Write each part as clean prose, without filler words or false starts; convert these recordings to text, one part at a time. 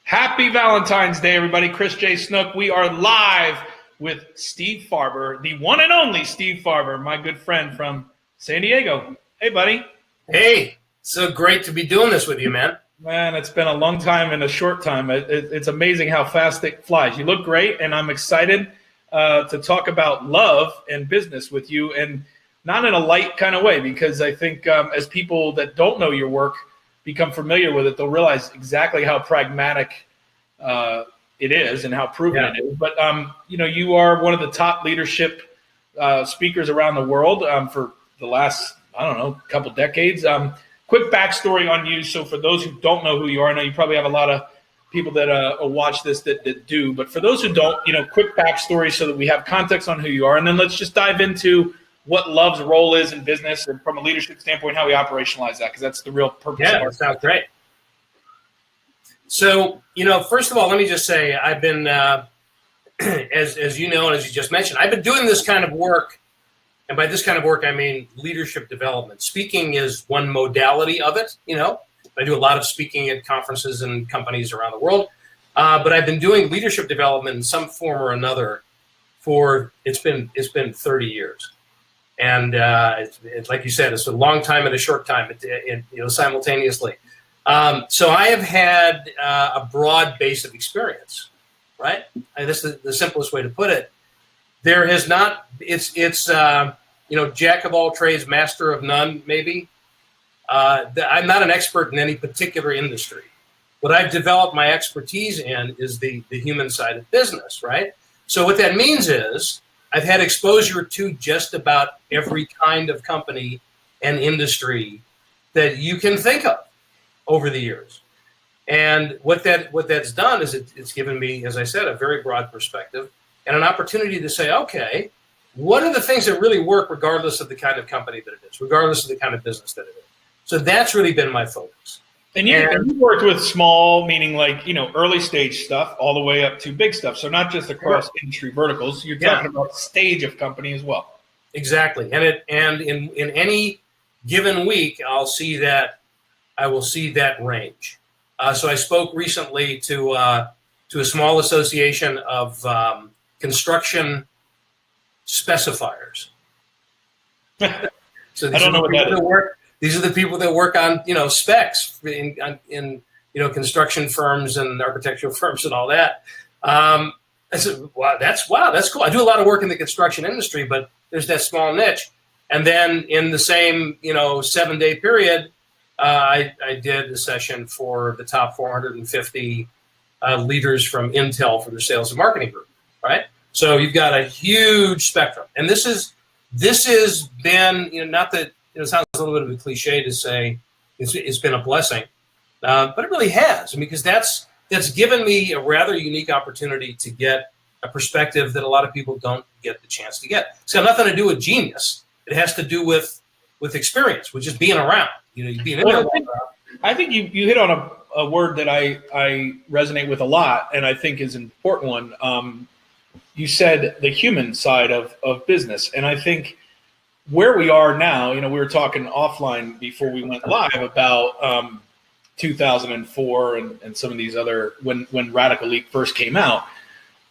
Happy Valentine's Day, everybody. Chris J. Snook. We are live with Steve Farber, the one and only Steve Farber, my good friend from San Diego. Hey, buddy. Hey, so great to be doing this with you, man. Man, it's been a long time and a short time. It's amazing how fast it flies. You look great, and I'm excited to talk about love and business with you, and not in a light kind of way, because I think as people that don't know your work become familiar with it, they'll realize exactly how pragmatic it is and how proven it is. But, you are one of the top leadership speakers around the world for the last, couple decades. Quick backstory on you. So for those who don't know who you are, I know you probably have a lot of people that watch this that do, but for those who don't, quick backstory so that we have context on who you are. And then let's just dive into what Love's role is in business, and from a leadership standpoint, how we operationalize that, because that's the real purpose. Yeah, that sounds great. So, first of all, let me just say I've been, as you know, and as you just mentioned, I've been doing this kind of work. And by this kind of work, I mean leadership development. Speaking is one modality of it. I do a lot of speaking at conferences and companies around the world. But I've been doing leadership development in some form or another for, it's been 30 years. And it's like you said, it's a long time and a short time, simultaneously. So I have had a broad base of experience, right? And this is the simplest way to put it. There has not, it's jack of all trades, master of none, maybe. I'm not an expert in any particular industry. What I've developed my expertise in is the human side of business, right? So what that means is I've had exposure to just about every kind of company and industry that you can think of over the years. And what that's done is it's given me, as I said, a very broad perspective and an opportunity to say, okay, what are the things that really work regardless of the kind of company that it is, regardless of the kind of business that it is? So that's really been my focus. And you worked with small, meaning like, early stage stuff all the way up to big stuff. So not just across industry verticals, you're talking about stage of company as well. Exactly. And in any given week, I will see that range. So I spoke recently to a small association of construction specifiors. So I don't know what that is. These are the people that work on, specs in construction firms and architectural firms and all that. I said, wow, that's cool. I do a lot of work in the construction industry, but there's that small niche. And then in the same, 7-day period, I did a session for the top 450 leaders from Intel for their sales and marketing group, right? So you've got a huge spectrum. And this has been, not that, it sounds a little bit of a cliche to say it's been a blessing, but it really has, because that's given me a rather unique opportunity to get a perspective that a lot of people don't get the chance to get. It's got nothing to do with genius. It has to do with experience, which is being around. Being in there. I think you hit on a word that I resonate with a lot, and I think is an important one. You said the human side of business, and I think where we are now, we were talking offline before we went live about 2004 and some of these other, when Radical Leap first came out,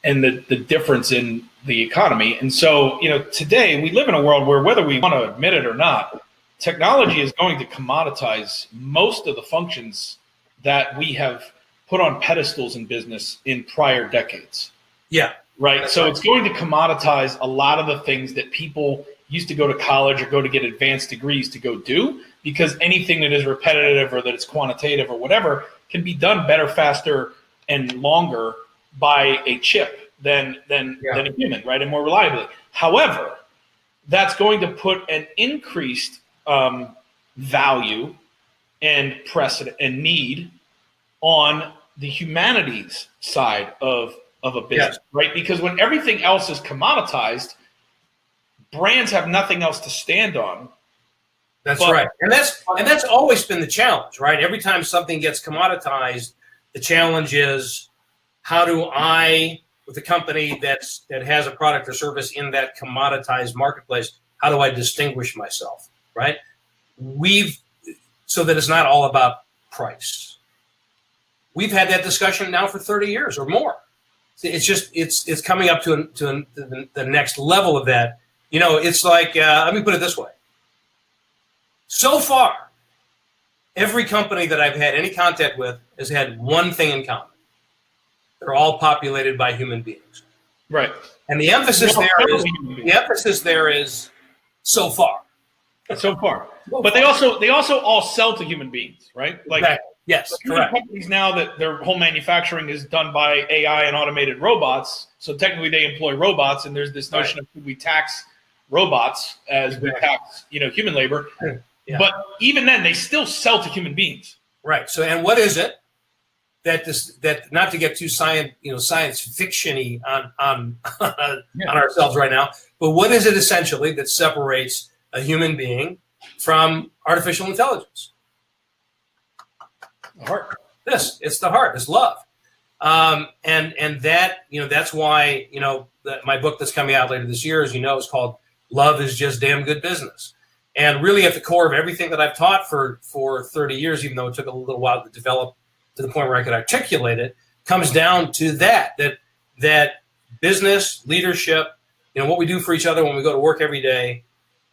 and the difference in the economy. And so, today we live in a world where, whether we want to admit it or not, technology is going to commoditize most of the functions that we have put on pedestals in business in prior decades. Yeah. Right. So it's going to commoditize a lot of the things that people used to go to college or go to get advanced degrees to go do, because anything that is repetitive or that it's quantitative or whatever can be done better, faster, and longer by a chip than a human, right? And more reliably. However, that's going to put an increased value and precedent and need on the humanities side of a business, right? Because when everything else is commoditized, brands have nothing else to stand on. That's right. And that's always been the challenge, right? Every time something gets commoditized, the challenge is, how do I, with a company that has a product or service in that commoditized marketplace, how do I distinguish myself, right? So that it's not all about price. we've had that discussion now for 30 years or more. It's just it's coming up to the next level of that. You know, it's like let me put it this way. So far, every company that I've had any contact with has had one thing in common. They're all populated by human beings. Right. And the emphasis there is so far. So far. But they also all sell to human beings, right? Like exactly. Yes, correct. Companies now that their whole manufacturing is done by AI and automated robots, so technically they employ robots, and there's this notion of should we tax robots as we tax, human labor. Yeah. But even then, they still sell to human beings. Right. So, and what is it that not to get too science fiction-y on ourselves right now, but what is it essentially that separates a human being from artificial intelligence? The heart. It's the heart. It's love. And that, that's why, my book that's coming out later this year, as you know, is called Love is Just Damn Good Business. And really at the core of everything that I've taught for 30 years, even though it took a little while to develop to the point where I could articulate it, comes down to that business, leadership, what we do for each other when we go to work every day,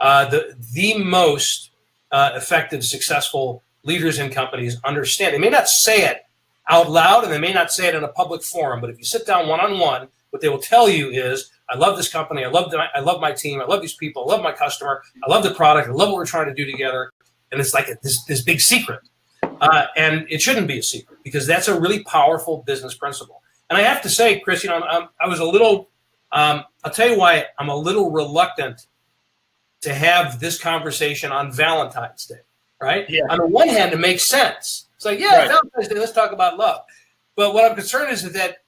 the most effective, successful leaders in companies understand. They may not say it out loud and they may not say it in a public forum, but if you sit down one-on-one, what they will tell you is, I love this company, I love my team, I love these people, I love my customer, I love the product, I love what we're trying to do together. And it's like this big secret. And it shouldn't be a secret because that's a really powerful business principle. And I have to say, Chris, I was a little, I'll tell you why I'm a little reluctant to have this conversation on Valentine's Day, right? Yeah. On the one hand, it makes sense. It's like, right. Valentine's Day, let's talk about love. But what I'm concerned is that,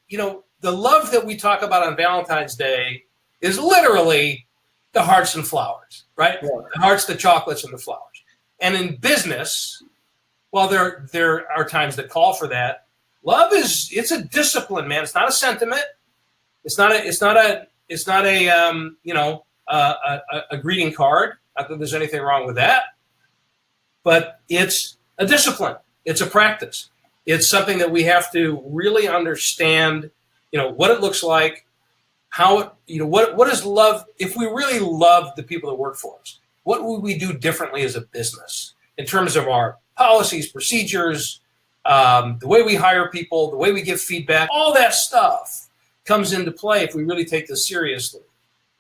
the love that we talk about on Valentine's Day is literally the hearts and flowers, right? Yeah. The hearts, the chocolates, and the flowers. And in business, while there are times that call for that, love it's a discipline, man. It's not a sentiment. It's not a greeting card. Not that there's anything wrong with that, but it's a discipline. It's a practice. It's something that we have to really understand, what it looks like, how it, what is love? If we really love the people that work for us, what would we do differently as a business in terms of our policies, procedures, the way we hire people, the way we give feedback, all that stuff comes into play if we really take this seriously.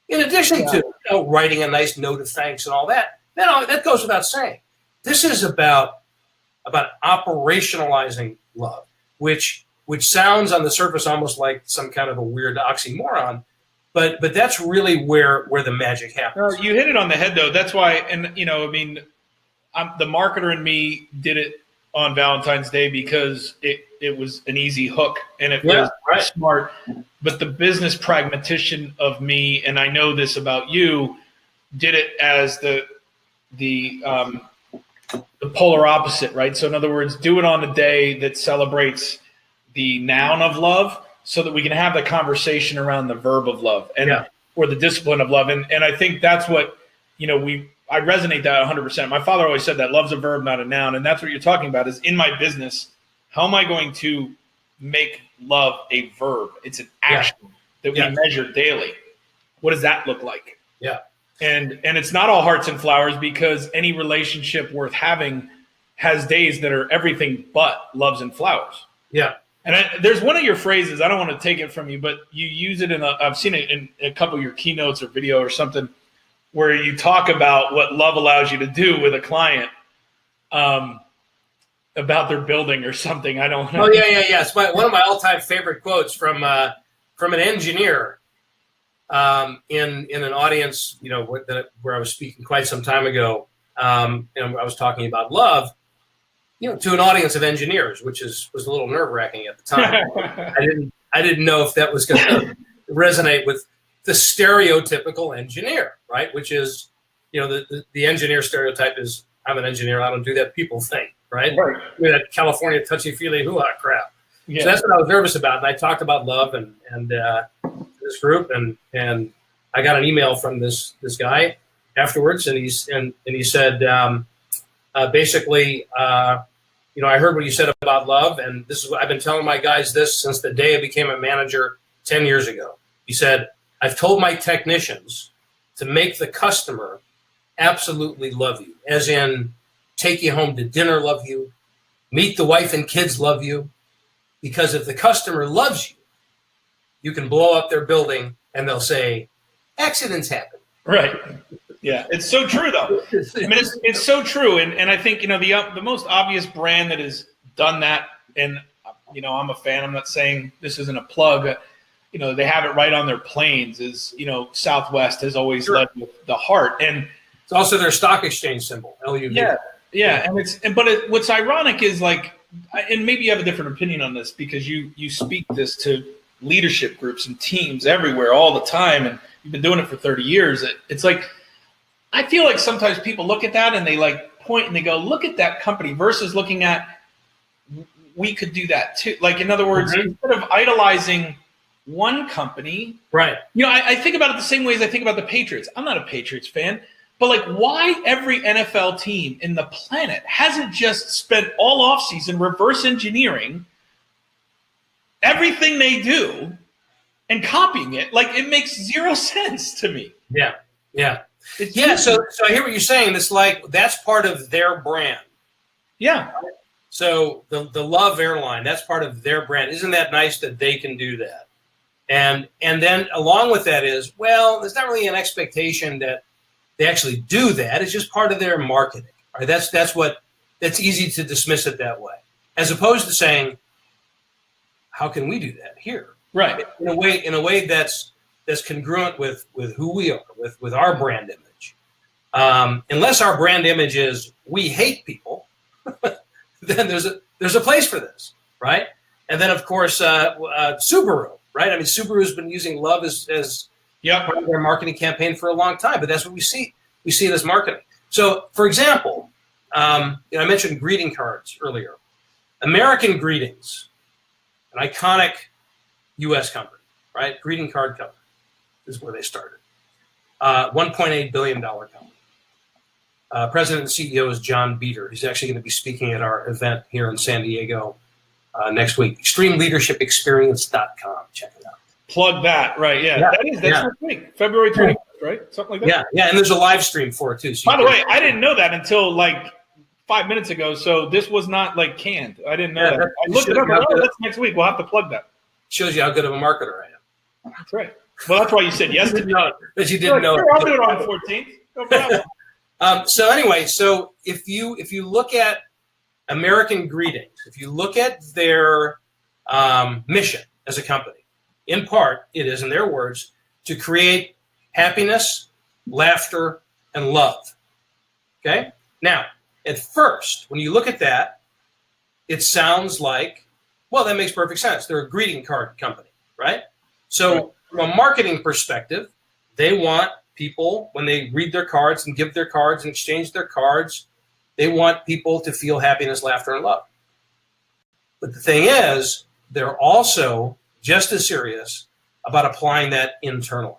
In addition to writing a nice note of thanks and all that, that goes without saying. This is about operationalizing love, which sounds on the surface almost like some kind of a weird oxymoron, but that's really where the magic happens. You hit it on the head, though. That's why, and the marketer in me did it on Valentine's Day because it was an easy hook and it was smart. But the business pragmatician of me, and I know this about you, did it as the polar opposite, right? So in other words, do it on a day that celebrates the noun of love so that we can have the conversation around the verb of love or the discipline of love. And I think that's what, I resonate that 100%. My father always said that love's a verb, not a noun. And that's what you're talking about is in my business, how am I going to make love a verb? It's an action that we measure daily. What does that look like? Yeah. And it's not all hearts and flowers because any relationship worth having has days that are everything but loves and flowers. Yeah. And there's one of your phrases, I don't want to take it from you, but you use it I've seen it in a couple of your keynotes or video or something where you talk about what love allows you to do with a client about their building or something. I don't know. Oh, yeah. It's one of my all-time favorite quotes from an engineer in an audience, where I was speaking quite some time ago. I was talking about love, to an audience of engineers, which was a little nerve-wracking at the time. I didn't know if that was going to resonate with the stereotypical engineer, right? Which is, the engineer stereotype is I'm an engineer, I don't do that people thing, right? That California touchy-feely hoo-ha crap. Yeah. So that's what I was nervous about. And I talked about love and this group, and I got an email from this guy afterwards, and he said basically I heard what you said about love, and this is what I've been telling my guys this since the day I became a manager 10 years ago. You said, I've told my technicians to make the customer absolutely love you, as in take you home to dinner, love you, meet the wife and kids, love you, because if the customer loves you, you can blow up their building and they'll say, accidents happen. Right. Yeah, it's so true, though. I mean, it's so true, and I think the most obvious brand that has done that, and I'm a fan. I'm not saying this isn't a plug. They have it right on their planes. Is Southwest has always led with the heart, and it's also their stock exchange symbol, L.E.A.P. Yeah, and what's ironic is and maybe you have a different opinion on this because you speak this to leadership groups and teams everywhere all the time, and you've been doing it for 30 years. It's like, I feel like sometimes people look at that and they point and they go, look at that company, versus looking at, we could do that too. In other words, instead of idolizing one company, right? I think about it the same way as I think about the Patriots. I'm not a Patriots fan, but why every NFL team in the planet hasn't just spent all offseason reverse engineering everything they do and copying it? It makes zero sense to me. Yeah. So I hear what you're saying. It's that's part of their brand. Yeah. So the Love airline, that's part of their brand. Isn't that nice that they can do that? And then along with that is, there's not really an expectation that they actually do that. It's just part of their marketing. Right? That's easy to dismiss it that way, as opposed to saying, how can we do that here? Right. In a way that's congruent with who we are, with our brand image. Unless our brand image is we hate people, then there's a place for this, right? And then of course Subaru, right? I mean, Subaru's been using love as part of their marketing campaign for a long time, but that's what we see. We see it as marketing. So, for example, I mentioned greeting cards earlier. American Greetings, an iconic U.S. company, right? Greeting card company is where they started. $1.8 billion company. President and CEO is John Beater. He's actually going to be speaking at our event here in San Diego next week. ExtremeLeadershipExperience.com. Check it out. Plug that, right? Yeah. That's next week, February 21st, right? Something like that. Yeah, and there's a live stream for it too. So by the way, I didn't know that until 5 minutes ago. So this was not canned. I didn't know that. I looked it up. That's next week. We'll have to plug that. Shows you how good of a marketer I am. That's right. Well, that's why you said yes to me. That you didn't know. I'll do it on the 14th. No problem. So anyway, if you look at American Greetings, if you look at their mission as a company, in part, it is, in their words, to create happiness, laughter, and love. Okay? Now, at first, when you look at that, it sounds like, that makes perfect sense. They're a greeting card company, right? So from a marketing perspective, they want people, when they read their cards and give their cards and exchange their cards, they want people to feel happiness, laughter, and love. But the thing is, they're also just as serious about applying that internally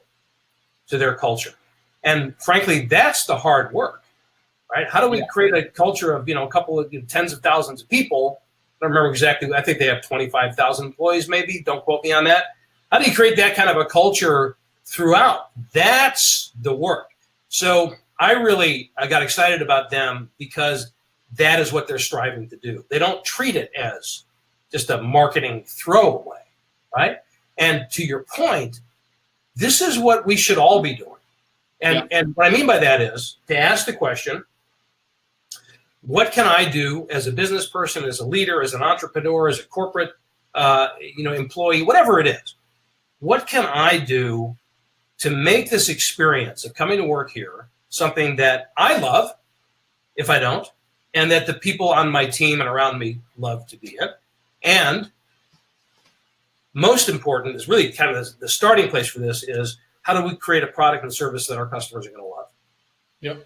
to their culture. And frankly, that's the hard work, right? How do we create a culture of, a couple of tens of thousands of people? I don't remember exactly. I think they have 25,000 employees, maybe. Don't quote me on that. How do you create that kind of a culture throughout? That's the work. So I got excited about them because that is what they're striving to do. They don't treat it as just a marketing throwaway, right? And to your point, this is what we should all be doing. And what I mean by that is to ask the question, what can I do as a business person, as a leader, as an entrepreneur, as a corporate employee, whatever it is? What can I do to make this experience of coming to work here something that I love, if I don't, and that the people on my team and around me love to be in? And most important is really kind of the starting place for this is, how do we create a product and service that our customers are going to love? Yep.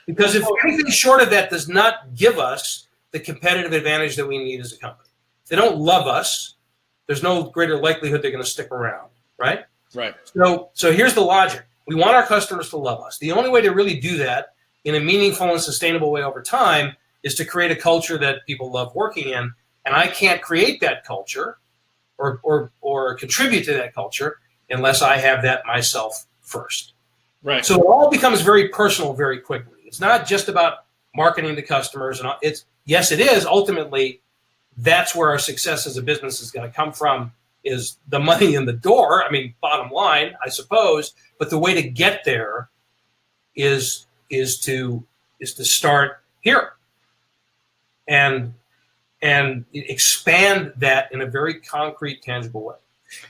Because if anything short of that does not give us the competitive advantage that we need as a company, if they don't love us, there's no greater likelihood they're going to stick around, right? Right. So here's the logic. We want our customers to love us. The only way to really do that in a meaningful and sustainable way over time is to create a culture that people love working in, and I can't create that culture or contribute to that culture unless I have that myself first. Right. So it all becomes very personal very quickly. It's not just about marketing to customers, and yes, it is. Ultimately, that's where our success as a business is going to come from, is the money in the door. I mean, bottom line, I suppose. But the way to get there is to start here and expand that in a very concrete, tangible way.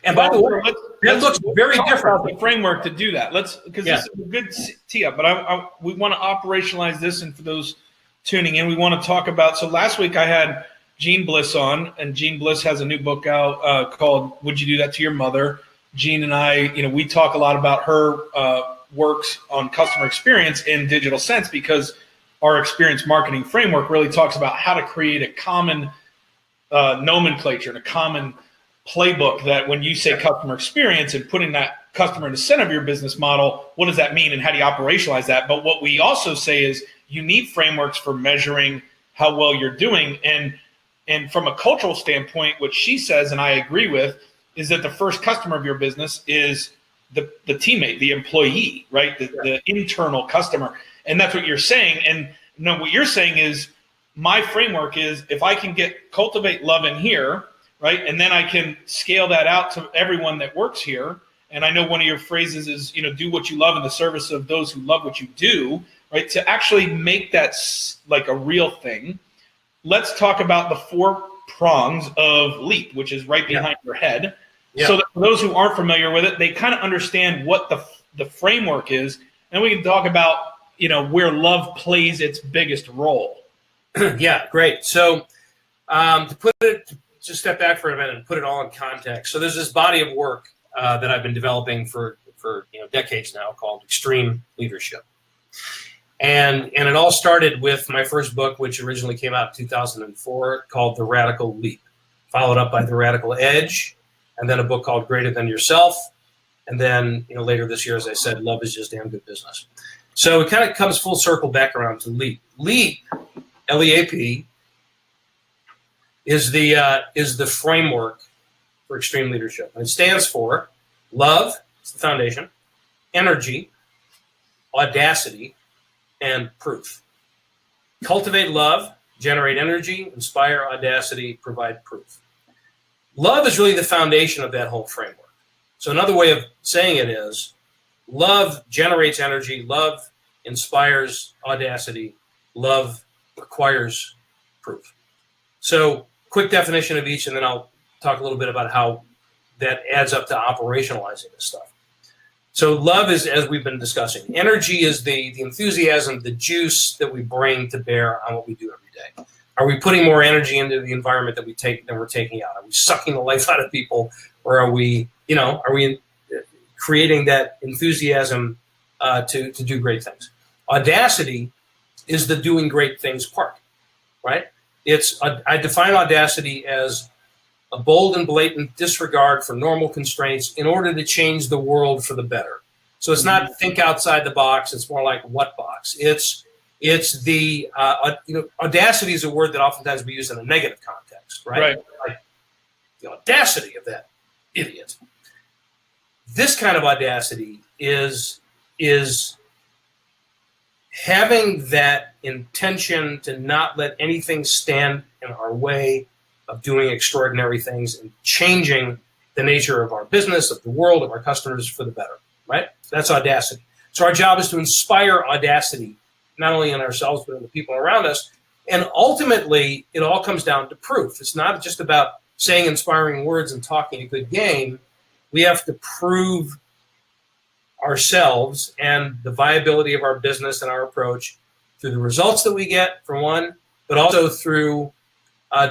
And by the way, that looks very different. The framework to do that. Because this is a good tee up, but we want to operationalize this. And for those tuning in, we want to talk about. So last week I had Jean Bliss on, and Jean Bliss has a new book out called "Would You Do That to Your Mother?" Jean and I, we talk a lot about her works on customer experience in digital sense, because our experience marketing framework really talks about how to create a common nomenclature and a common playbook that when you say customer experience and putting that customer in the center of your business model, what does that mean and how do you operationalize that? But what we also say is you need frameworks for measuring how well you're doing. And from a cultural standpoint, what she says, and I agree with, is that the first customer of your business is the teammate, the employee, right? The internal customer. And that's what you're saying. And no, what you're saying is my framework is if I can get Cultivate Love in here, right? And then I can scale that out to everyone that works here. And I know one of your phrases is, do what you love in the service of those who love what you do, right? To actually make that like a real thing. Let's talk about the 4 prongs of LEAP, which is right behind your head. Yeah. So that for those who aren't familiar with it, they kind of understand what the framework is. And we can talk about, where love plays its biggest role. Yeah, great. So just step back for a minute and put it all in context. So there's this body of work that I've been developing for decades now called Extreme Leadership. And it all started with my first book, which originally came out in 2004, called The Radical Leap, followed up by The Radical Edge, and then a book called Greater Than Yourself. And then, later this year, as I said, Love is Just Damn Good Business. So it kind of comes full circle back around to LEAP. LEAP, L.E.A.P, is the framework for extreme leadership. And it stands for love, it's the foundation, energy, audacity, and proof. Cultivate love, generate energy, inspire audacity, provide proof. Love is really the foundation of that whole framework. So another way of saying it is love generates energy, love inspires audacity, love requires proof. So quick definition of each, and then I'll talk a little bit about how that adds up to operationalizing this stuff. So love is, as we've been discussing, energy is the enthusiasm, the juice that we bring to bear on what we do every day. Are we putting more energy into the environment that we're taking out? Are we sucking the life out of people, or are we creating that enthusiasm to do great things? Audacity is the doing great things part, right? I define audacity as a bold and blatant disregard for normal constraints in order to change the world for the better. So it's not think outside the box. It's more like what box? It's the audacity is a word that oftentimes we use in a negative context, right? Like the audacity of that idiot. This kind of audacity is having that intention to not let anything stand in our way of doing extraordinary things and changing the nature of our business, of the world, of our customers for the better, right? That's audacity. So our job is to inspire audacity, not only in ourselves, but in the people around us. And ultimately, it all comes down to proof. It's not just about saying inspiring words and talking a good game. We have to prove ourselves and the viability of our business and our approach through the results that we get, for one, but also through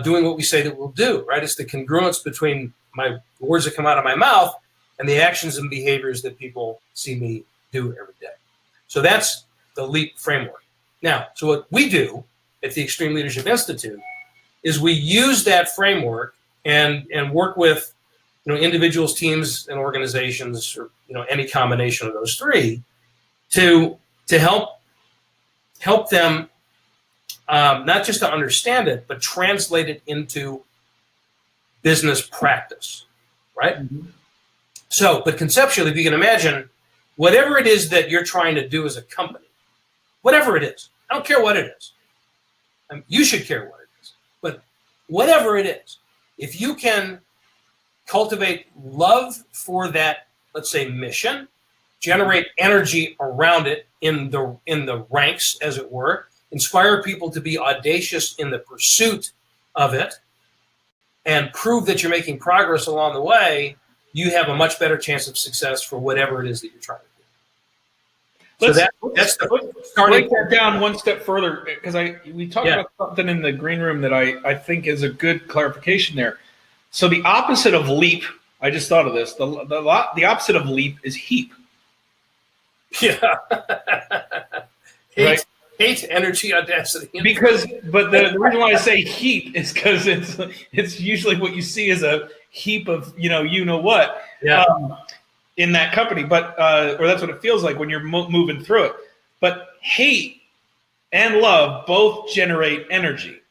doing what we say that we'll do, right? It's the congruence between the words that come out of my mouth and the actions and behaviors that people see me do every day. So that's the LEAP framework. Now, so what we do at the Extreme Leadership Institute is we use that framework and work with individuals, teams, and organizations, or any combination of those three, to help them not just to understand it, but translate it into business practice, right? Mm-hmm. So, but conceptually, if you can imagine, whatever it is that you're trying to do as a company, whatever it is, I don't care what it is. You should care what it is, but whatever it is, if you can cultivate love for that, let's say, mission, generate energy around it in the ranks, as it were, inspire people to be audacious in the pursuit of it, and prove that you're making progress along the way, you have a much better chance of success for whatever it is that you're trying to do. That's the starting. Break that down one step further, because we talked about something in the green room that I think is a good clarification there. So the opposite of leap, I just thought of this. The opposite of leap is heap. Yeah. Right? Hate, energy, audacity. But the reason why I say heap is because it's usually what you see as a heap of you know what in that company, but or that's what it feels like when you're moving through it. But hate and love both generate energy.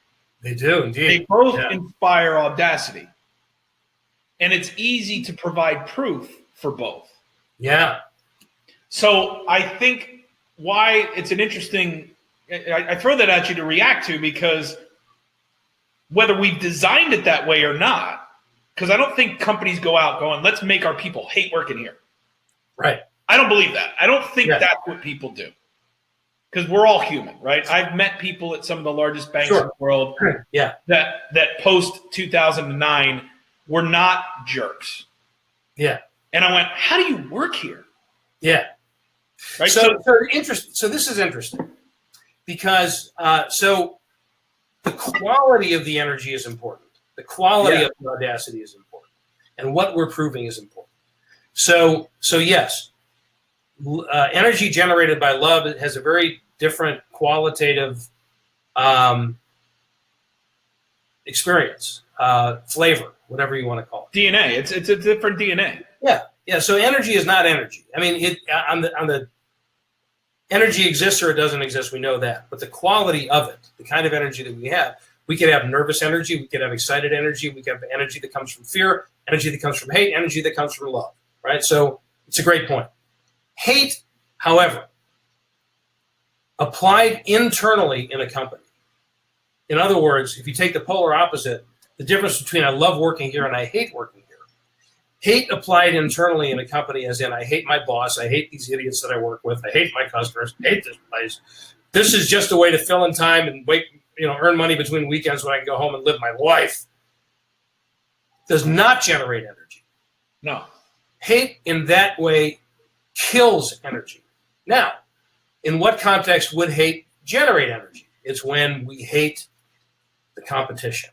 They do indeed. They both inspire audacity, and it's easy to provide proof for both. Yeah. So I think why it's an interesting. I throw that at you to react to, because whether we've designed it that way or not, because I don't think companies go out going, let's make our people hate working here. Right. I don't believe that. I don't think that's what people do, because we're all human, right? I've met people at some of the largest banks in the world that post 2009 were not jerks. Yeah. And I went, how do you work here? Yeah. Right. So this is interesting. Because so the quality of the energy is important. The quality of the audacity is important. And what we're proving is important. So yes, energy generated by love has a very different qualitative experience, flavor, whatever you want to call it. DNA. It's a different DNA. Yeah. Yeah. So energy is not energy. I mean, on the energy exists or it doesn't exist, we know that. But the quality of it, the kind of energy that we could have nervous energy, we could have excited energy, we could have energy that comes from fear, energy that comes from hate, energy that comes from love, right? So it's a great point. Hate, however, applied internally in a company. In other words, if you take the polar opposite, the difference between I love working here and I hate working here. Hate applied internally in a company, as in I hate my boss, I hate these idiots that I work with, I hate my customers, I hate this place. This is just a way to fill in time and earn money between weekends when I can go home and live my life. Does not generate energy. No. Hate in that way kills energy. Now, in what context would hate generate energy? It's when we hate the competition,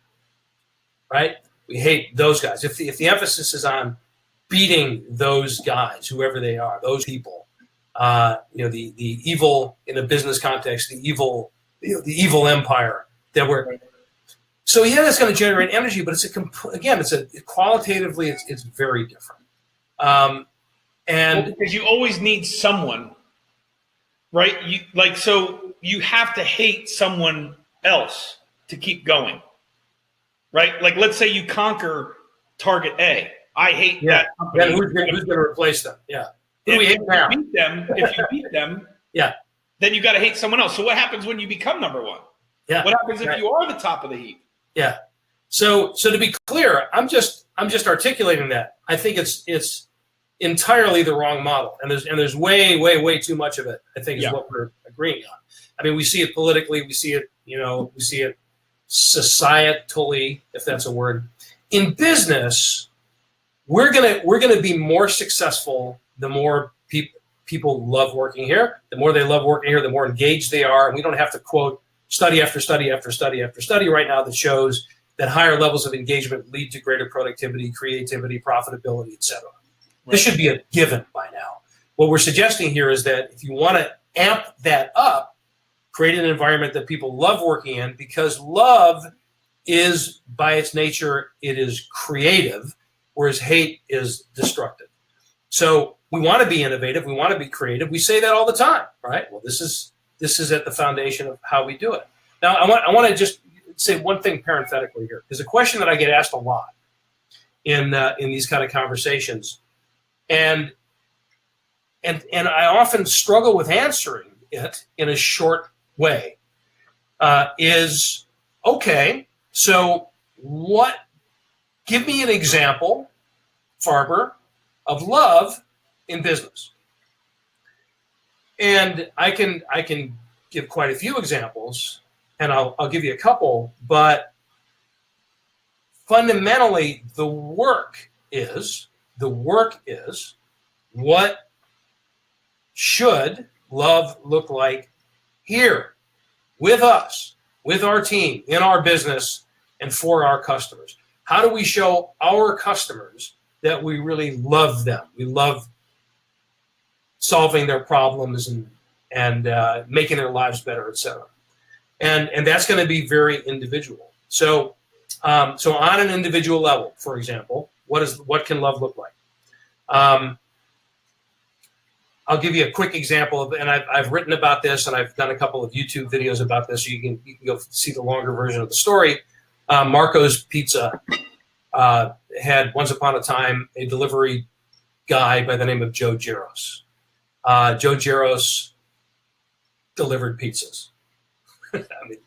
right? We hate those guys. If the emphasis is on beating those guys, whoever they are, those people, the evil in a business context, the evil empire that we're. So that's going to generate energy, but qualitatively it's very different. Because you always need someone, right? So you have to hate someone else to keep going. Right? Like, let's say you conquer target A. I hate that company. Then who's going to replace them? Yeah. If you beat them, then you got to hate someone else. So what happens when you become number one? Yeah. What happens if you are the top of the heap? Yeah. So to be clear, I'm just articulating that. I think it's entirely the wrong model, and there's way too much of it. I think is what we're agreeing on. I mean, we see it politically, we see it societally, if that's a word. In business, we're gonna be more successful the more people love working here. The more they love working here, the more engaged they are. And we don't have to quote study after study after study after study right now that shows that higher levels of engagement lead to greater productivity, creativity, profitability, etc. Right. This should be a given by now. What we're suggesting here is that if you want to amp that up, create an environment that people love working in, because love is, by its nature, it is creative, whereas hate is destructive. So we want to be innovative. We want to be creative. We say that all the time, right? Well, this is at the foundation of how we do it. Now, I want to just say one thing parenthetically here. There's a question that I get asked a lot in these kind of conversations, and I often struggle with answering it in a short way. Is okay. So what? Give me an example, Farber, of love in business. And I can give quite a few examples, and I'll give you a couple, but fundamentally the work is what should love look like here with us, with our team, in our business, and for our customers. How do we show our customers that we really love them? We love solving their problems and making their lives better, et cetera. And that's going to be very individual. So on an individual level, for example, what can love look like? I'll give you a quick example of, and I've written about this, and I've done a couple of YouTube videos about this, so you can go see the longer version of the story. Marco's Pizza had once upon a time a delivery guy by the name of Joe Gyros. Joe Gyros delivered pizzas. I mean,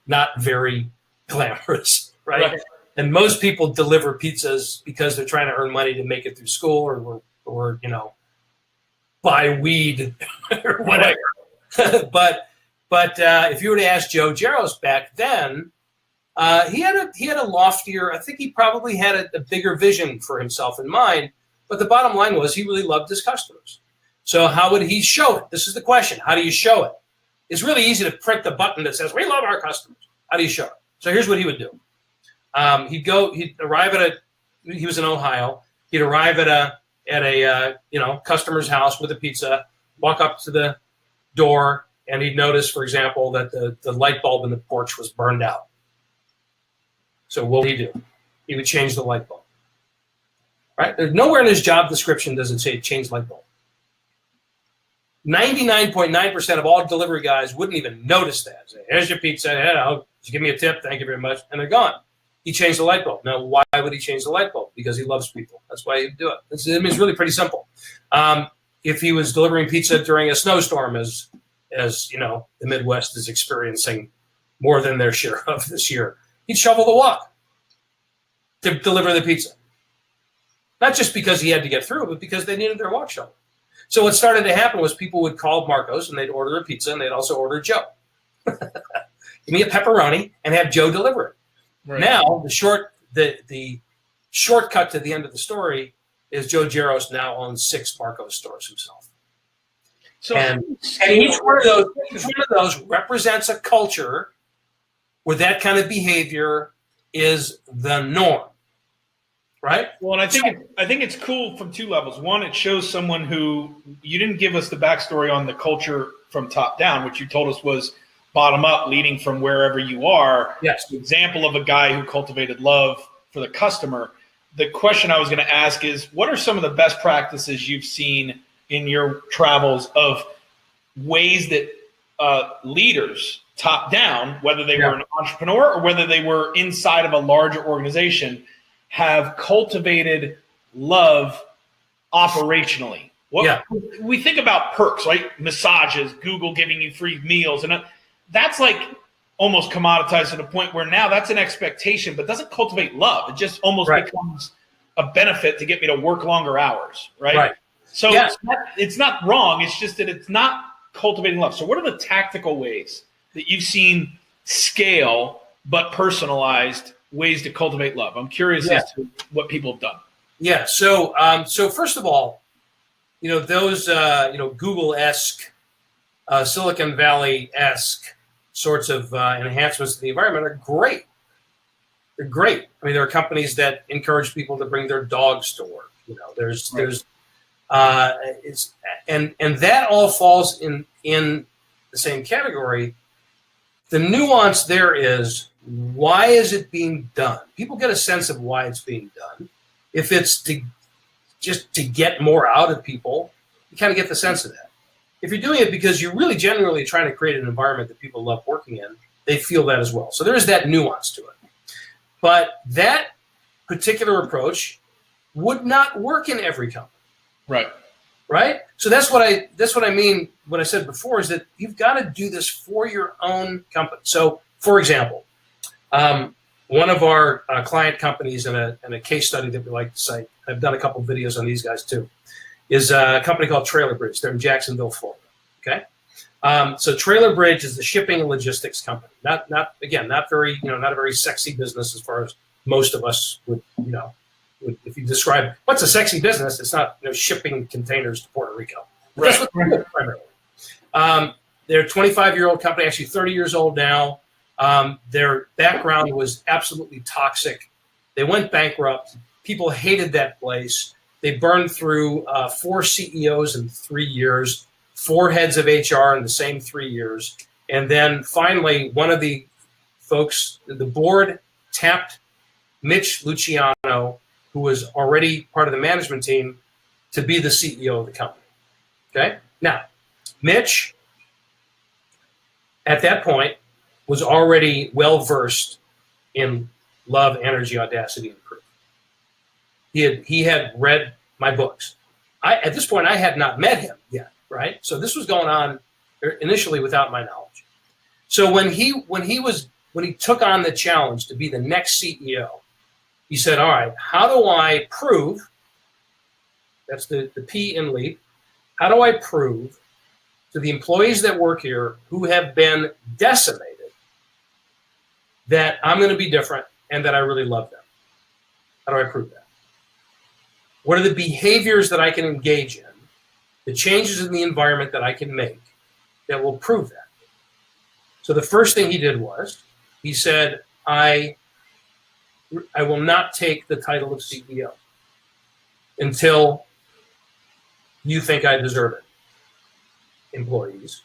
not very glamorous, right? And most people deliver pizzas because they're trying to earn money to make it through school or buy weed or whatever. but if you were to ask Joe Gyros back then, he had a loftier. I think he probably had a bigger vision for himself in mind. But the bottom line was he really loved his customers. So how would he show it? This is the question. How do you show it? It's really easy to print the button that says, "We love our customers." How do you show it? So here's what he would do. He'd arrive he was in Ohio. He'd arrive at a customer's house with a pizza, walk up to the door, and he'd notice, for example, that the light bulb in the porch was burned out. So what would he do? He would change the light bulb. Right? There's nowhere in his job description does it say change light bulb. 99.9% of all delivery guys wouldn't even notice that. Say, "Here's your pizza. Did you give me a tip? Thank you very much." And they're gone. He changed the light bulb. Now, why would he change the light bulb? Because he loves people. That's why he'd do it. It's really pretty simple. If he was delivering pizza during a snowstorm, as the Midwest is experiencing more than their share of this year, he'd shovel the walk to deliver the pizza. Not just because he had to get through, but because they needed their walk shoveled. So what started to happen was people would call Marco's and they'd order a pizza and they'd also order Joe. Give me a pepperoni and have Joe deliver it. Right. Now the shortcut to the end of the story is Joe Gyros now owns 6 Marco's stores himself. So and each one of those represents a culture where that kind of behavior is the norm. Right. Well, and I think it's cool from 2 levels. One, it shows someone who you didn't give us the backstory on the culture from top down, which you told us was bottom up, leading from wherever you are. Yes. The example of a guy who cultivated love for the customer. The question I was going to ask is, what are some of the best practices you've seen in your travels of ways that leaders top down, whether they were an entrepreneur or whether they were inside of a larger organization, have cultivated love operationally? We think about perks, right? Massages, Google giving you free meals, and that's like almost commoditized to the point where now that's an expectation, but doesn't cultivate love. It just almost becomes a benefit to get me to work longer hours, right? So it's not wrong. It's just that it's not cultivating love. So what are the tactical ways that you've seen scale but personalized ways to cultivate love? I'm curious as to what people have done. Yeah. So first of all, those Google-esque, Silicon Valley-esque sorts of enhancements to the environment are great. They're great. I mean, there are companies that encourage people to bring their dogs to work. There's that all falls in the same category. The nuance there is, why is it being done? People get a sense of why it's being done. If it's to get more out of people, you kind of get the sense of that. If you're doing it because you're really genuinely trying to create an environment that people love working in, they feel that as well. So there is that nuance to it. But that particular approach would not work in every company. Right? So that's what I mean what I said before, is that you've got to do this for your own company. So, for example, one of our client companies in a case study that we like to cite, I've done a couple of videos on these guys too, is a company called Trailer Bridge. They're in Jacksonville, Florida. Okay, so Trailer Bridge is the shipping and logistics company. Not very, not a very sexy business as far as most of us would, if you describe what's a sexy business, it's not shipping containers to Puerto Rico. That's what they do primarily. They're a 25-year-old company, actually 30 years old now. Their background was absolutely toxic. They went bankrupt. People hated that place. They burned through 4 CEOs in 3 years, 4 heads of HR in the same 3 years. And then finally, one of the folks, the board tapped Mitch Luciano, who was already part of the management team, to be the CEO of the company. Okay? Now, Mitch, at that point, was already well-versed in love, energy, audacity, and proof. He had read my books. At this point, I had not met him yet, right? So this was going on initially without my knowledge. So when he took on the challenge to be the next CEO, he said, all right, how do I prove, that's the P in L.E.A.P, how do I prove to the employees that work here who have been decimated that I'm going to be different and that I really love them? How do I prove that? What are the behaviors that I can engage in, the changes in the environment that I can make that will prove that? So the first thing he did was, he said, I will not take the title of CEO until you think I deserve it, employees.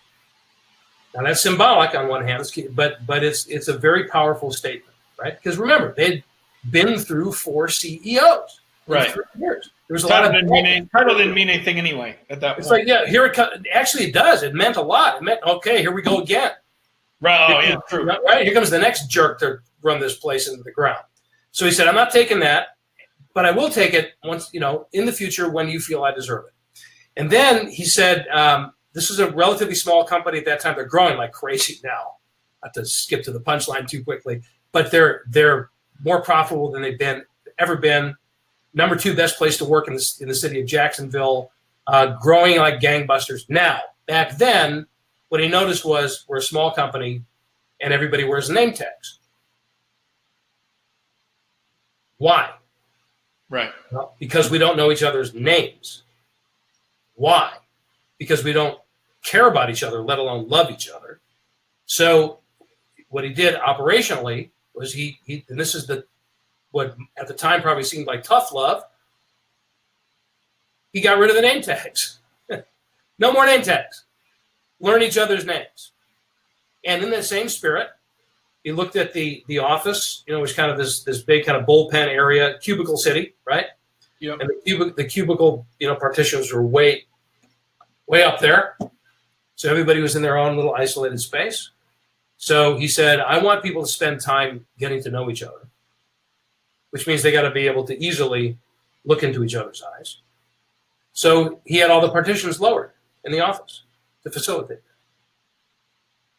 Now that's symbolic on one hand, but it's a very powerful statement, right? Because remember, they'd been through 4 CEOs in 3 years. There was a lot of title didn't mean anything anyway at that point. It's like, yeah, here it comes. Actually, it does. It meant a lot. It meant, okay, here we go again. Right. Oh, yeah, true. Right. Here comes the next jerk to run this place into the ground. So he said, I'm not taking that, but I will take it once, in the future when you feel I deserve it. And then he said, this is a relatively small company at that time. They're growing like crazy now. Not to skip to the punchline too quickly, but they're more profitable than they've ever been. Number 2 best place to work in the city of Jacksonville, growing like gangbusters. Now, back then, what he noticed was we're a small company and everybody wears name tags. Why? Right. Well, because we don't know each other's names. Why? Because we don't care about each other, let alone love each other. So what he did operationally was he and this is what at the time probably seemed like tough love. He got rid of the name tags. No more name tags. Learn each other's names. And in that same spirit, he looked at the office, it was kind of this big kind of bullpen area, cubicle city, right? Yep. And the cubicle, partitions were way up there. So everybody was in their own little isolated space. So he said, I want people to spend time getting to know each other, which means they got to be able to easily look into each other's eyes. So he had all the partitions lowered in the office to facilitate that.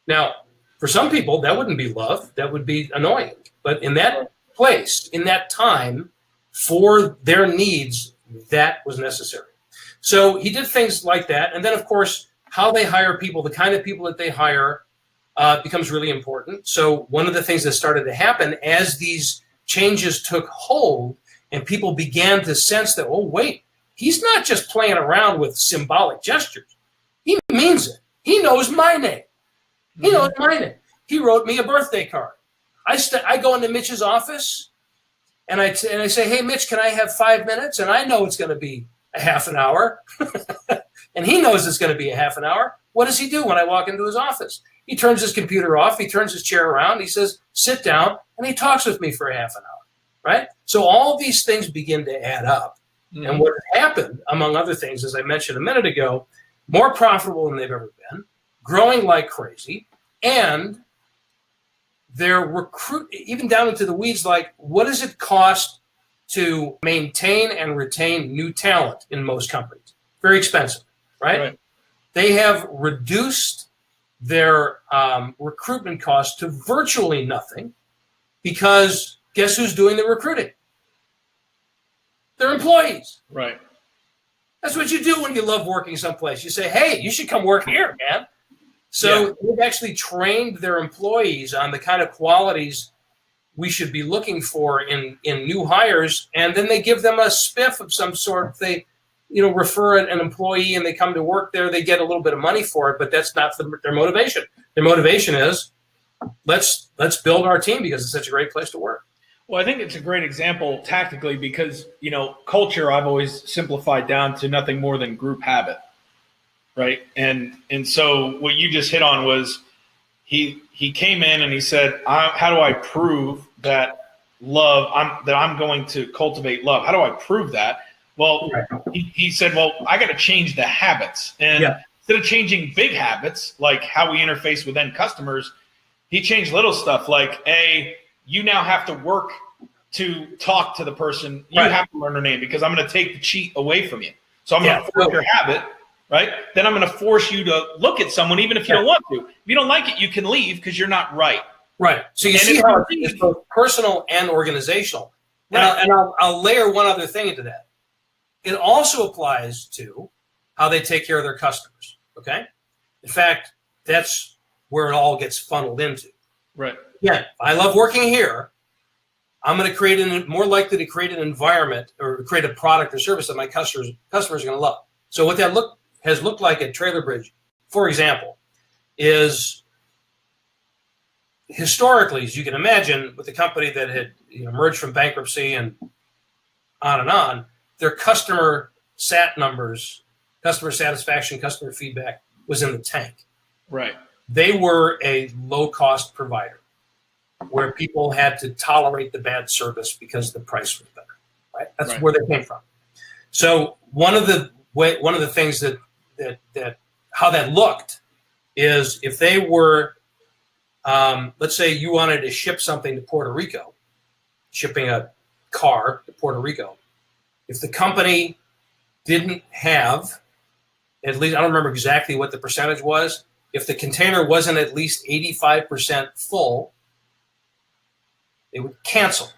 Now, for some people, that wouldn't be love. That would be annoying. But in that place, in that time, for their needs, that was necessary. So he did things like that. And then, of course, how they hire people, the kind of people that they hire becomes really important. So one of the things that started to happen as these changes took hold and people began to sense that, oh, wait, he's not just playing around with symbolic gestures. He means it. He knows my name. He knows my name. He wrote me a birthday card. I go into Mitch's office and I say, hey, Mitch, can I have 5 minutes? And I know it's going to be a half an hour. And he knows it's going to be a half an hour. What does he do when I walk into his office? He turns his computer off. He turns his chair around. He says, sit down. And he talks with me for a half an hour. Right? So all these things begin to add up. Mm-hmm. And what happened, among other things, as I mentioned a minute ago, more profitable than they've ever been, growing like crazy, and They're even down into the weeds, like what does it cost to maintain and retain new talent in most companies? Very expensive, right? They have reduced their recruitment costs to virtually nothing because guess who's doing the recruiting? Their employees. Right. That's what you do when you love working someplace. You say, hey, you should come work here, man. So they've actually trained their employees on the kind of qualities we should be looking for in new hires, and then they give them a spiff of some sort. They, refer an employee and they come to work there. They get a little bit of money for it, but that's not their motivation. Their motivation is let's build our team because it's such a great place to work. Well, I think it's a great example tactically because, culture I've always simplified down to nothing more than group habit, right? And so what you just hit on was he came in and he said, how do I prove that I'm going to cultivate love? How do I prove that? Well, he said, well, I got to change the habits. And instead of changing big habits, like how we interface with end customers, he changed little stuff like, you now have to work to talk to the person. You have to learn their name because I'm going to take the cheat away from you. So I'm going to force your habit, right? Then I'm going to force you to look at someone even if you don't want to. If you don't like it, you can leave because you're not right. Right. So you see how it's both personal and organizational. Right. And I'll layer one other thing into that. It also applies to how they take care of their customers, okay? In fact, that's where it all gets funneled into. Right. Yeah, I love working here. I'm going to more likely to create an environment or create a product or service that my customers are going to love. So what that has looked like at Trailer Bridge, for example, is historically, as you can imagine, with the company that had emerged from bankruptcy and on, their customer sat numbers, customer satisfaction, customer feedback was in the tank. Right. They were a low-cost provider where people had to tolerate the bad service because the price was better. Right? That's where they came from. So one of the things that how that looked is if they were, let's say you wanted to ship something to Puerto Rico, shipping a car to Puerto Rico. If the company didn't have, at least I don't remember exactly what the percentage was, if the container wasn't at least 85% full, they would cancel.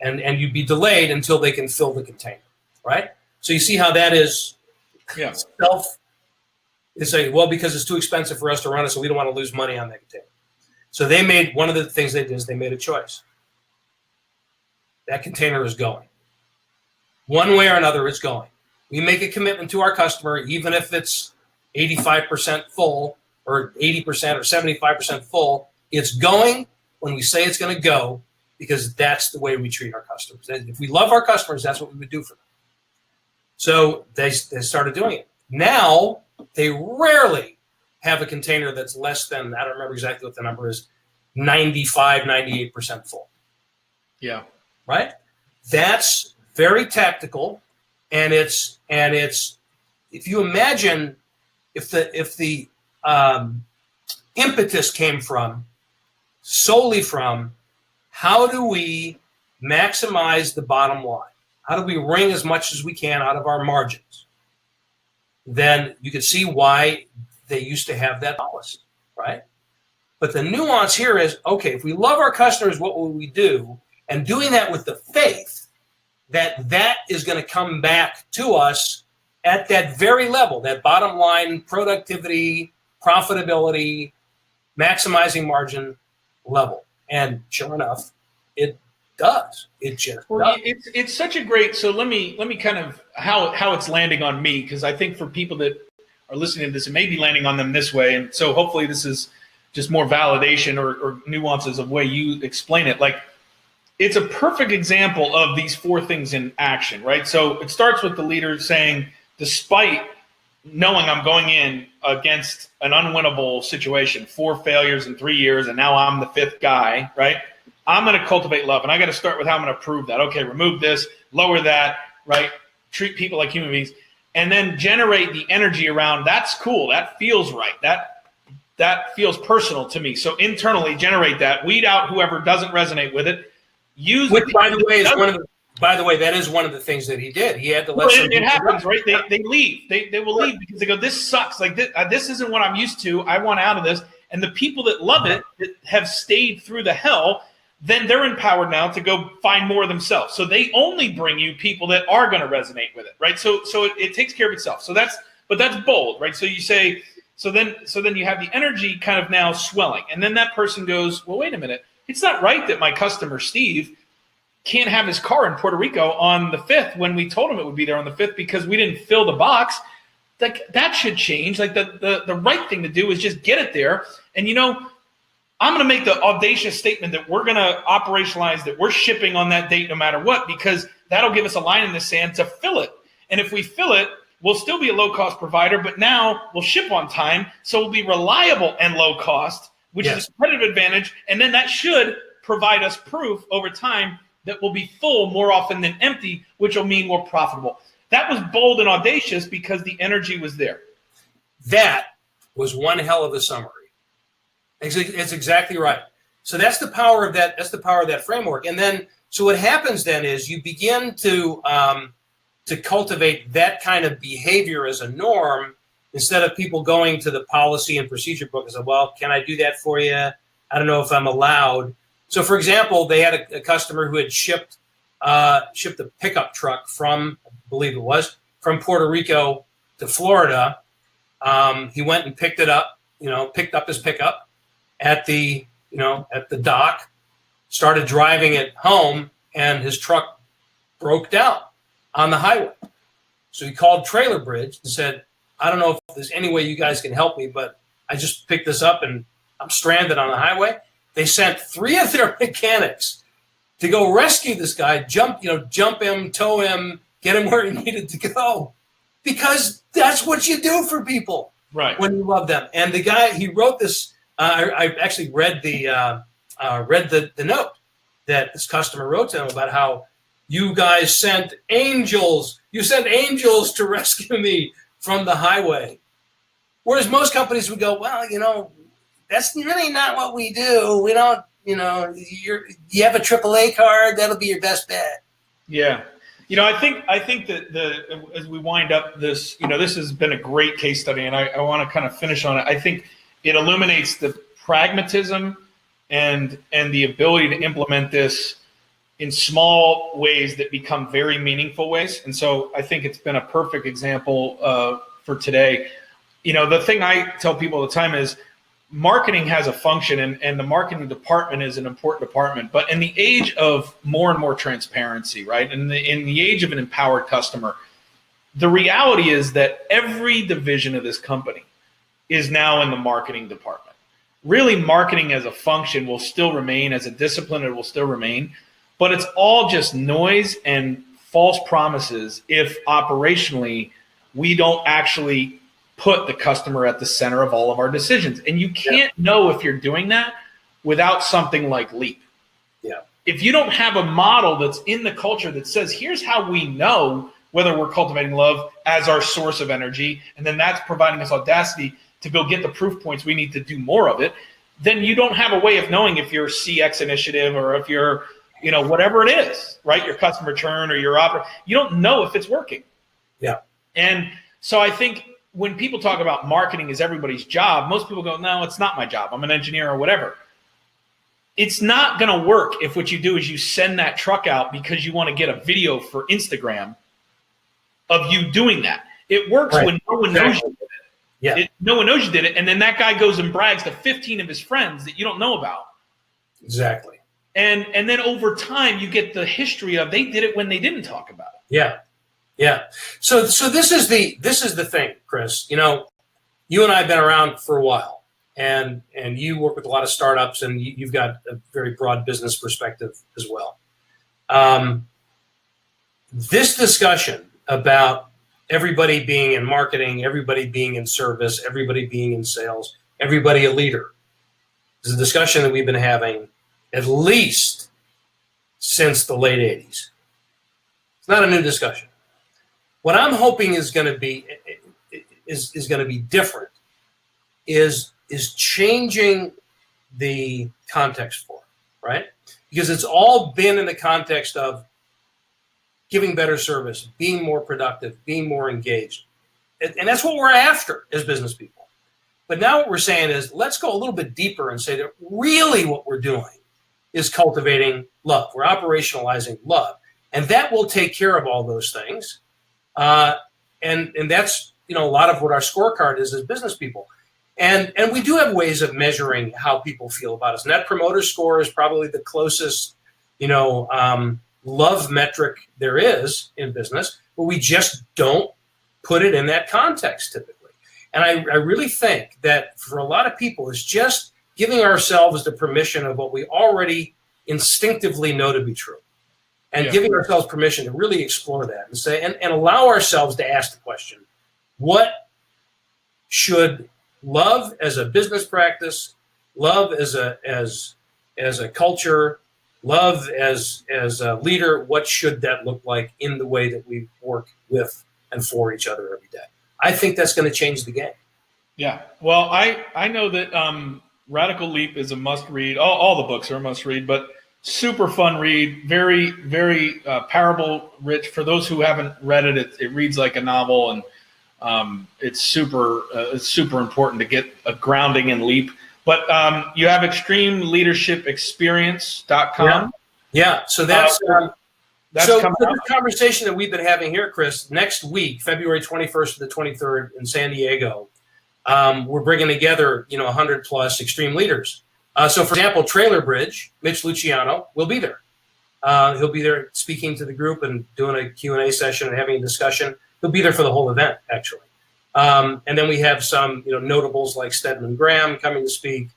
And you'd be delayed until they can fill the container, right? So you see how that is it's like, well, because it's too expensive for us to run it, so we don't want to lose money on that container. So one of the things they did is they made a choice. That container is going. One way or another, it's going. We make a commitment to our customer, even if it's 85% full or 80% or 75% full, it's going when we say it's going to go because that's the way we treat our customers. If we love our customers, that's what we would do for them. So they started doing it. Now, they rarely have a container that's less than, I don't remember exactly what the number is, 95, 98% full. Yeah. Right? That's very tactical, and it's if you imagine if the impetus came solely from how do we maximize the bottom line? How do we wring as much as we can out of our margins? Then you can see why they used to have that policy, right? But the nuance here is, okay, if we love our customers, what will we do? And doing that with the faith that is going to come back to us at that very level, that bottom line productivity, profitability, maximizing margin level. And sure enough, it does. It just does. It's such a great. So let me kind of how it's landing on me, because I think for people that are listening to this, it may be landing on them this way, and so hopefully this is just more validation or nuances of the way you explain it. Like, it's a perfect example of these four things in action, right? So it starts with the leader saying, despite knowing I'm going in against an unwinnable situation, 4 failures in 3 years, and now I'm the 5th guy, right? I'm going to cultivate love, and I got to start with how I'm going to prove that. Okay, remove this, lower that, right? Treat people like human beings, and then generate the energy around that's cool, that feels right, that that feels personal to me. So internally generate that, weed out whoever doesn't resonate with it. Which, by the way, that is one of the things that he did. He had to let it happens, right? They leave. They will leave because they go, this sucks. Like this isn't what I'm used to. I want out of this. And the people that love it, that have stayed through the hell, then they're empowered now to go find more themselves. So they only bring you people that are going to resonate with it, right? So it takes care of itself. So that's bold, right? So you say, so then you have the energy kind of now swelling. And then that person goes, well, wait a minute. It's not right that my customer, Steve, can't have his car in Puerto Rico on the 5th when we told him it would be there on the 5th because we didn't fill the box. Like, that should change. Like, the right thing to do is just get it there. And, I'm going to make the audacious statement that we're going to operationalize that we're shipping on that date no matter what, because that'll give us a line in the sand to fill it. And if we fill it, we'll still be a low-cost provider, but now we'll ship on time, so we'll be reliable and low-cost, which is a competitive advantage. And then that should provide us proof over time that we'll be full more often than empty, which will mean more profitable. That was bold and audacious because the energy was there. That was one hell of a summary. It's exactly right. So that's the power of that. That's the power of that framework. And then, so what happens then is you begin to cultivate that kind of behavior as a norm instead of people going to the policy and procedure book and say, well, can I do that for you? I don't know if I'm allowed. So, for example, they had a customer who had shipped a pickup truck from, I believe it was, from Puerto Rico to Florida. He went and picked it up, picked up his pickup at the dock, started driving it home, and his truck broke down on the highway. So he called Trailer Bridge and said, I don't know if there's any way you guys can help me, but I just picked this up and I'm stranded on the highway. They sent 3 of their mechanics to go rescue this guy, jump him, tow him, get him where he needed to go, because that's what you do for people, right? When you love them. And the guy, he wrote this. I actually read the note that this customer wrote to him about how you guys sent angels. You sent angels to rescue me from the highway. Whereas most companies would go, well, that's really not what we do. We don't, you have a AAA card, that'll be your best bet. Yeah. I think that as we wind up this, this has been a great case study, and I want to kind of finish on it. I think it illuminates the pragmatism and the ability to implement this in small ways that become very meaningful ways. And so I think it's been a perfect example for today. The thing I tell people all the time is marketing has a function, and the marketing department is an important department. But in the age of more and more transparency, right, in the age of an empowered customer, the reality is that every division of this company is now in the marketing department. Really, marketing as a function will still remain, as a discipline, it will still remain, but it's all just noise and false promises if operationally we don't actually put the customer at the center of all of our decisions. And you can't know if you're doing that without something like L.E.A.P. Yeah. If you don't have a model that's in the culture that says, here's how we know whether we're cultivating love as our source of energy, and then that's providing us audacity to go get the proof points we need to do more of it, then you don't have a way of knowing if your CX initiative or if you're, whatever it is, right? Your customer churn or your you don't know if it's working. Yeah. And so I think when people talk about marketing as everybody's job, most people go, no, it's not my job. I'm an engineer or whatever. It's not going to work if what you do is you send that truck out because you want to get a video for Instagram of you doing that. It works when no one knows you did it. Yeah. No one knows you did it. And then that guy goes and brags to 15 of his friends that you don't know about. Exactly. And then over time, you get the history of they did it when they didn't talk about it. Yeah. Yeah. So this is the thing, Chris. You and I have been around for a while, and you work with a lot of startups, and you've got a very broad business perspective as well. This discussion about everybody being in marketing, everybody being in service, everybody being in sales, everybody a leader, is a discussion that we've been having at least since the late 80s. It's not a new discussion. What I'm hoping is going to be different is is changing the context for, right? Because it's all been in the context of giving better service, being more productive, being more engaged. And that's what we're after as business people. But now what we're saying is, let's go a little bit deeper and say that really what we're doing is cultivating love. We're operationalizing love. And that will take care of all those things. And that's, a lot of what our scorecard is as business people. And we do have ways of measuring how people feel about us. Net Promoter Score is probably the closest, love metric there is in business, but we just don't put it in that context typically. And I really think that for a lot of people, it's just giving ourselves the permission of what we already instinctively know to be true, and giving ourselves permission to really explore that and say, and allow ourselves to ask the question, what should love as a business practice, love as a culture, love as a leader, what should that look like in the way that we work with and for each other every day? I think that's going to change the game. Yeah. Well, I know that Radical Leap is a must read. All the books are a must read, but super fun read, very, very parable rich. For those who haven't read it, it reads like a novel, and it's super important to get a grounding in Leap. But you have extremeleadershipexperience.com. Yeah. So that's so the conversation that we've been having here, Chris, next week, February 21st to the 23rd in San Diego, we're bringing together, 100 plus extreme leaders. So for example, Trailer Bridge, Mitch Luciano will be there. He'll be there speaking to the group and doing a Q&A session and having a discussion. He'll be there for the whole event, actually. And then we have some, notables like Stedman Graham coming to speak.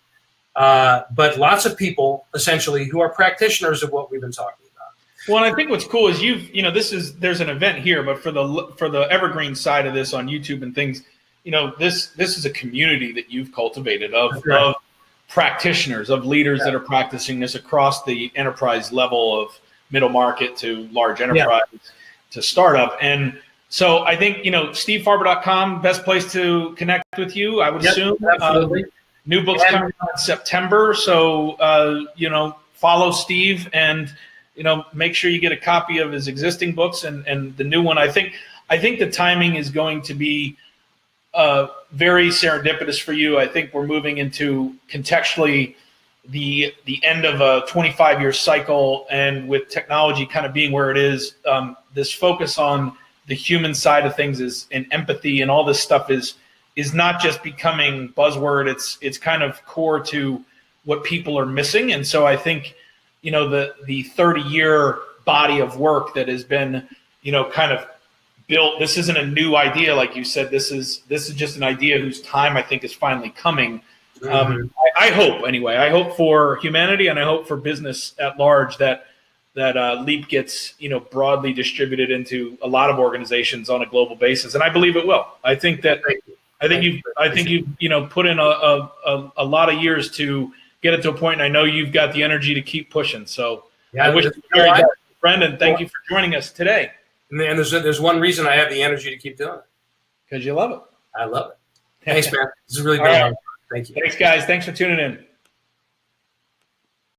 But lots of people, essentially, who are practitioners of what we've been talking about. Well, and I think what's cool is there's an event here, but for the evergreen side of this on YouTube and things, this is a community that you've cultivated of practitioners, of leaders that are practicing this across the enterprise level of middle market to large enterprise to startup. And so I think, stevefarber.com, best place to connect with you, I would assume. Absolutely. New books coming out in September. So, follow Steve and, make sure you get a copy of his existing books and the new one. I think the timing is going to be very serendipitous for you. I think we're moving into contextually the end of a 25-year cycle, and with technology kind of being where it is, this focus on the human side of things and empathy and all this stuff is not just becoming buzzword. It's kind of core to what people are missing. And so I think, the 30-year body of work that has been, kind of built. This isn't a new idea, like you said. This is just an idea whose time I think is finally coming. I hope, anyway. I hope for humanity, and I hope for business at large that Leap gets broadly distributed into a lot of organizations on a global basis, and I believe it will. I think you've put in a lot of years to get it to a point, and I know you've got the energy to keep pushing. So I wish you very best, friend, and thank you for joining us today. And there's one reason I have the energy to keep doing it. Because you love it. I love it. Thanks, man. This is really good. Right. Thank you. Thanks, guys. Thanks for tuning in.